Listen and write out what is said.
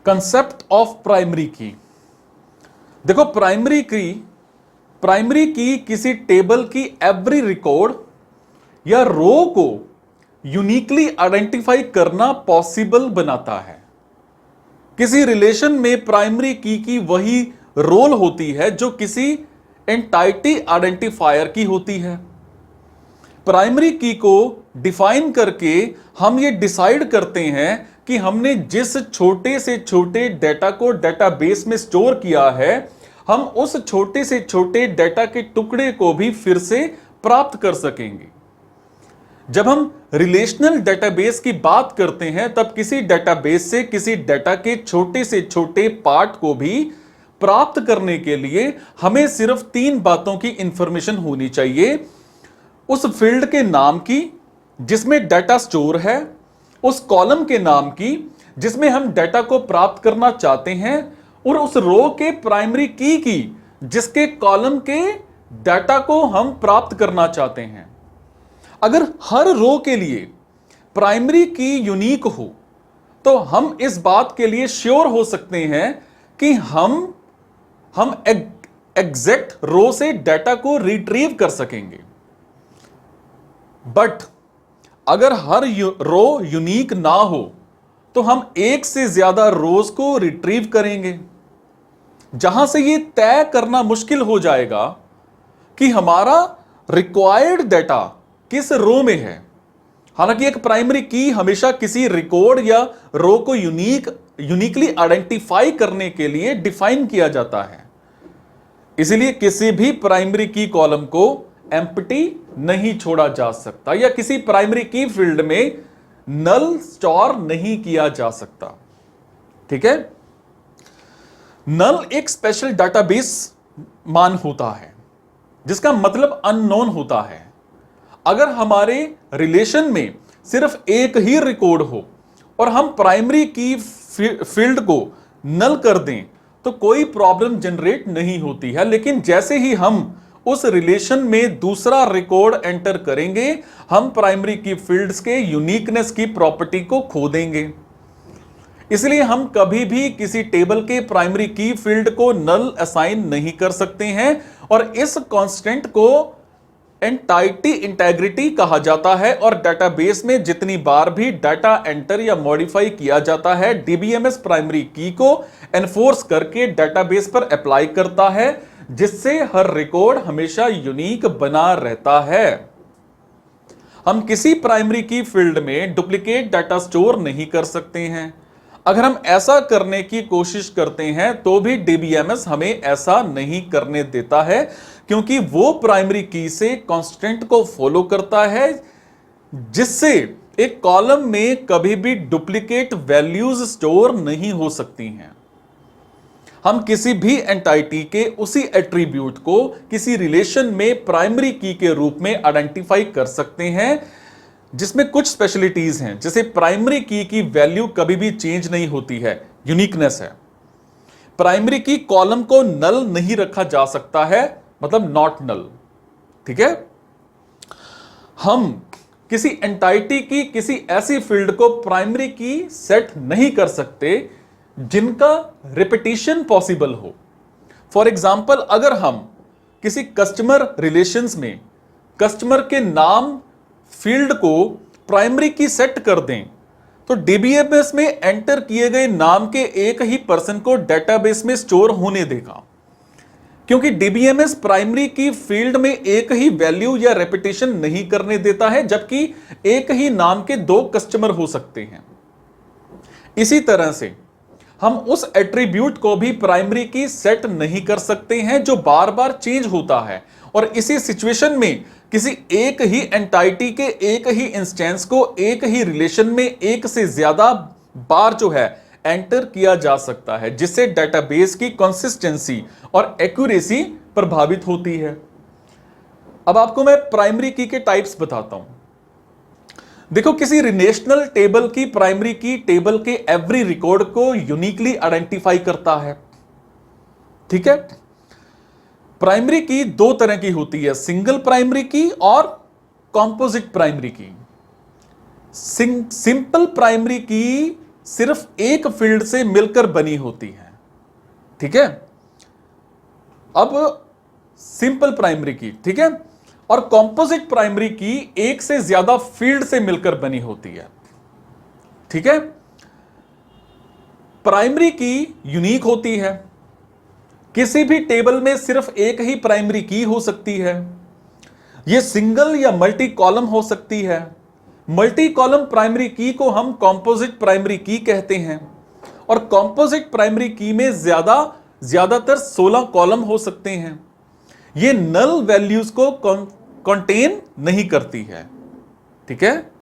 Concept of primary की। देखो, primary की किसी टेबल की एवरी रिकॉर्ड या रो को यूनिकली आइडेंटिफाई करना पॉसिबल बनाता है। किसी रिलेशन में प्राइमरी की वही रोल होती है जो किसी एंटाइटी आइडेंटिफायर की होती है। प्राइमरी की को डिफाइन करके हम ये डिसाइड करते हैं कि हमने जिस छोटे से छोटे डेटा को डेटाबेस में स्टोर किया है, हम उस छोटे से छोटे डेटा के टुकड़े को भी फिर से प्राप्त कर सकेंगे। जब हम रिलेशनल डेटाबेस की बात करते हैं, तब किसी डेटाबेस से किसी डेटा के छोटे से छोटे पार्ट को भी प्राप्त करने के लिए हमें सिर्फ 3 बातों की इंफॉर्मेशन होनी चाहिए। उस फील्ड के नाम की जिसमें डेटा स्टोर है, उस कॉलम के नाम की जिसमें हम डेटा को प्राप्त करना चाहते हैं, और उस रो के प्राइमरी की जिसके कॉलम के डेटा को हम प्राप्त करना चाहते हैं। अगर हर रो के लिए प्राइमरी की यूनिक हो, तो हम इस बात के लिए श्योर हो सकते हैं कि हम एग्जैक्ट रो से डेटा को रिट्रीव कर सकेंगे। बट अगर हर रो यूनिक ना हो, तो हम एक से ज्यादा रोज को रिट्रीव करेंगे, जहां से यह तय करना मुश्किल हो जाएगा कि हमारा रिक्वायर्ड डेटा किस रो में है। हालांकि एक प्राइमरी की हमेशा किसी रिकॉर्ड या रो को यूनिकली आइडेंटिफाई करने के लिए डिफाइन किया जाता है। इसलिए किसी भी प्राइमरी की कॉलम को एम्प्टी नहीं छोड़ा जा सकता, या किसी प्राइमरी की फील्ड में नल स्टोर नहीं किया जा सकता। ठीक है। नल एक स्पेशल डेटाबेस मान होता है, जिसका मतलब अननोन होता है। अगर हमारे रिलेशन में सिर्फ एक ही रिकॉर्ड हो और हम प्राइमरी की फील्ड को नल कर दें, तो कोई प्रॉब्लम जनरेट नहीं होती है। लेकिन जैसे ही हम उस रिलेशन में दूसरा रिकॉर्ड एंटर करेंगे, हम प्राइमरी की फील्ड्स के यूनिकनेस की प्रॉपर्टी को खो देंगे। इसलिए हम कभी भी किसी टेबल के प्राइमरी की फील्ड को नल असाइन नहीं कर सकते हैं, और इस कांस्टेंट को एंटाइटी इंटेग्रिटी कहा जाता है। और डेटाबेस में जितनी बार भी डाटा एंटर या मॉडिफाई किया जाता है, डीबीएमएस प्राइमरी की को एनफोर्स करके डेटाबेस पर अप्लाई करता है, जिससे हर रिकॉर्ड हमेशा यूनिक बना रहता है। हम किसी प्राइमरी की फील्ड में डुप्लीकेट डाटा स्टोर नहीं कर सकते हैं। अगर हम ऐसा करने की कोशिश करते हैं, तो भी डीबीएमएस हमें ऐसा नहीं करने देता है, क्योंकि वो प्राइमरी की से कांस्टेंट को फॉलो करता है, जिससे एक कॉलम में कभी भी डुप्लीकेट वैल्यूज स्टोर नहीं हो सकती हैं। हम किसी भी एंटाइटी के उसी एट्रीब्यूट को किसी रिलेशन में प्राइमरी की के रूप में आइडेंटिफाई कर सकते हैं, जिसमें कुछ स्पेशलिटीज हैं। जैसे प्राइमरी की वैल्यू कभी भी चेंज नहीं होती है, यूनिकनेस है। प्राइमरी की कॉलम को नल नहीं रखा जा सकता है, मतलब नॉट नल। ठीक है। हम किसी एंटाइटी की किसी ऐसी फील्ड को प्राइमरी की सेट नहीं कर सकते जिनका रिपीटिशन पॉसिबल हो। फॉर एग्जाम्पल, अगर हम किसी कस्टमर रिलेशंस में कस्टमर के नाम फील्ड को प्राइमरी की सेट कर दें, तो डीबीएमएस में एंटर किए गए नाम के एक ही पर्सन को डेटाबेस में स्टोर होने देगा, क्योंकि डीबीएमएस प्राइमरी की फील्ड में एक ही वैल्यू या रेपिटेशन नहीं करने देता है, जबकि एक ही नाम के 2 कस्टमर हो सकते हैं। इसी तरह से हम उस एट्रीब्यूट को भी प्राइमरी की सेट नहीं कर सकते हैं जो बार बार चेंज होता है। और इसी सिचुएशन में किसी एक ही एंटाइटी के एक ही इंस्टेंस को एक ही रिलेशन में एक से ज्यादा बार जो है एंटर किया जा सकता है, जिससे डेटाबेस की कंसिस्टेंसी और एक्यूरेसी प्रभावित होती है। अब आपको मैं प्राइमरी की के टाइप्स बताता हूं। देखो, किसी रिलेशनल टेबल की प्राइमरी की टेबल के एवरी रिकॉर्ड को यूनिकली आइडेंटिफाई करता है। ठीक है। प्राइमरी की 2 तरह की होती है, सिंगल प्राइमरी की और कॉम्पोजिट प्राइमरी की। सिंपल प्राइमरी की सिर्फ एक फील्ड से मिलकर बनी होती है। ठीक है, अब सिंपल प्राइमरी की, ठीक है, और कंपोजिट प्राइमरी की एक से ज्यादा फील्ड से मिलकर बनी होती है। ठीक है, प्राइमरी की यूनिक होती है, किसी भी टेबल में सिर्फ एक ही प्राइमरी की हो सकती है। यह सिंगल या मल्टी कॉलम हो सकती है। मल्टी कॉलम प्राइमरी की को हम कंपोजिट प्राइमरी की कहते हैं, और कंपोजिट प्राइमरी की में ज्यादातर 16 कॉलम हो सकते हैं। यह नल वैल्यूज को कंटेन नहीं करती है। ठीक है।